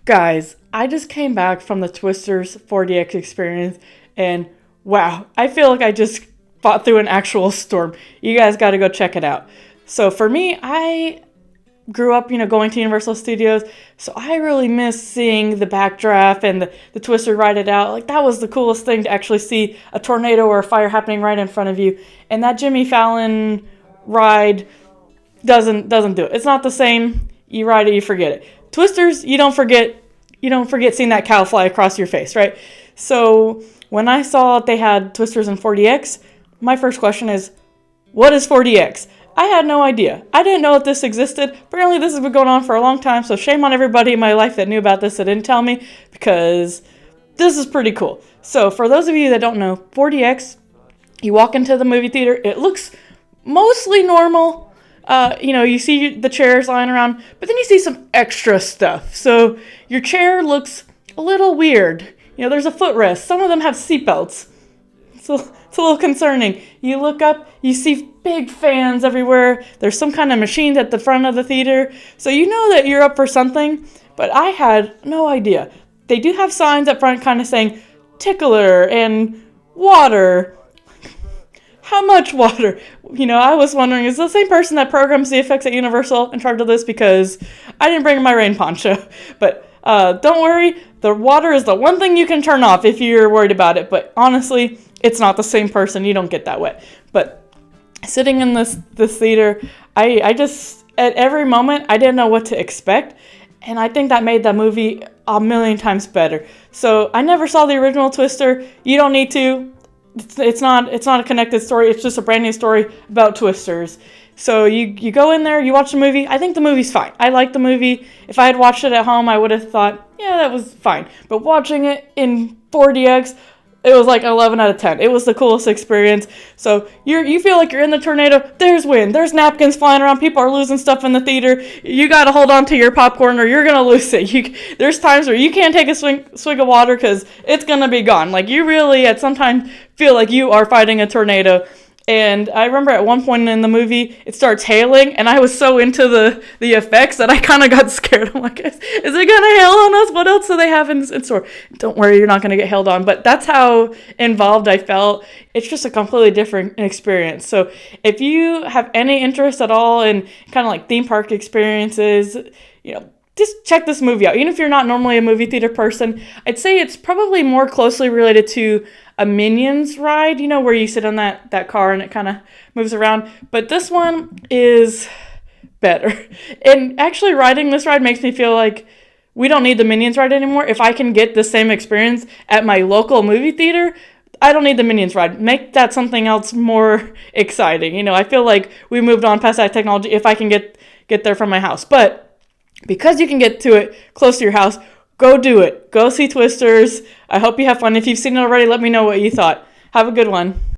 Guys, I just came back from the Twisters 4DX experience and wow, I feel like I just fought through an actual storm. You guys got to go check it out. So for me, I grew up, going to Universal Studios, so I really miss seeing the backdraft and the Twister ride it out. Like, that was the coolest thing to actually see a tornado or a fire happening right in front of you. And that Jimmy Fallon ride doesn't do it. It's not the same. You ride it, you forget it. Twisters, you don't forget seeing that cow fly across your face, right? So when I saw they had Twisters in 4DX, my first question is, what is 4DX? I had no idea. I didn't know that this existed. Apparently this has been going on for a long time, so shame on everybody in my life that knew about this that didn't tell me, because this is pretty cool. So for those of you that don't know, 4DX, you walk into the movie theater, it looks mostly normal. You see the chairs lying around, but then you see some extra stuff. So your chair looks a little weird. There's a footrest. Some of them have seatbelts. So it's a little concerning. You look up, you see big fans everywhere. There's some kind of machine at the front of the theater. So you know that you're up for something, but I had no idea. They do have signs up front kind of saying tickler and water. How much water? I was wondering, is the same person that programs the effects at Universal in charge of this? Because I didn't bring my rain poncho. But don't worry, the water is the one thing you can turn off if you're worried about it. But honestly, it's not the same person. You don't get that wet. But sitting in this theater, I just, at every moment, I didn't know what to expect. And I think that made that movie a million times better. So I never saw the original Twister. You don't need to. It's not a connected story. It's just a brand new story about Twisters. So you go in there, you watch the movie. I think the movie's fine. I like the movie. If I had watched it at home, I would have thought, yeah, that was fine. But watching it in 4DX, it was like 11 out of 10. It was the coolest experience. So you feel like you're in the tornado. There's wind. There's napkins flying around. People are losing stuff in the theater. You got to hold on to your popcorn or you're going to lose it. There's times where you can't take a swig of water because it's going to be gone. Like, you really at some time feel like you are fighting a tornado. And I remember at one point in the movie, it starts hailing, and I was so into the effects that I kind of got scared. I'm like, is it going to hail on us? What else do they have in store? Don't worry, you're not going to get hailed on. But that's how involved I felt. It's just a completely different experience. So if you have any interest at all in kind of like theme park experiences, just check this movie out. Even if you're not normally a movie theater person, I'd say it's probably more closely related to a Minions ride, where you sit on that car and it kind of moves around. But this one is better. And actually riding this ride makes me feel like we don't need the Minions ride anymore. If I can get the same experience at my local movie theater, I don't need the Minions ride. Make that something else more exciting. I feel like we moved on past that technology if I can get there from my house. But because you can get to it close to your house, go do it. Go see Twisters. I hope you have fun. If you've seen it already, let me know what you thought. Have a good one.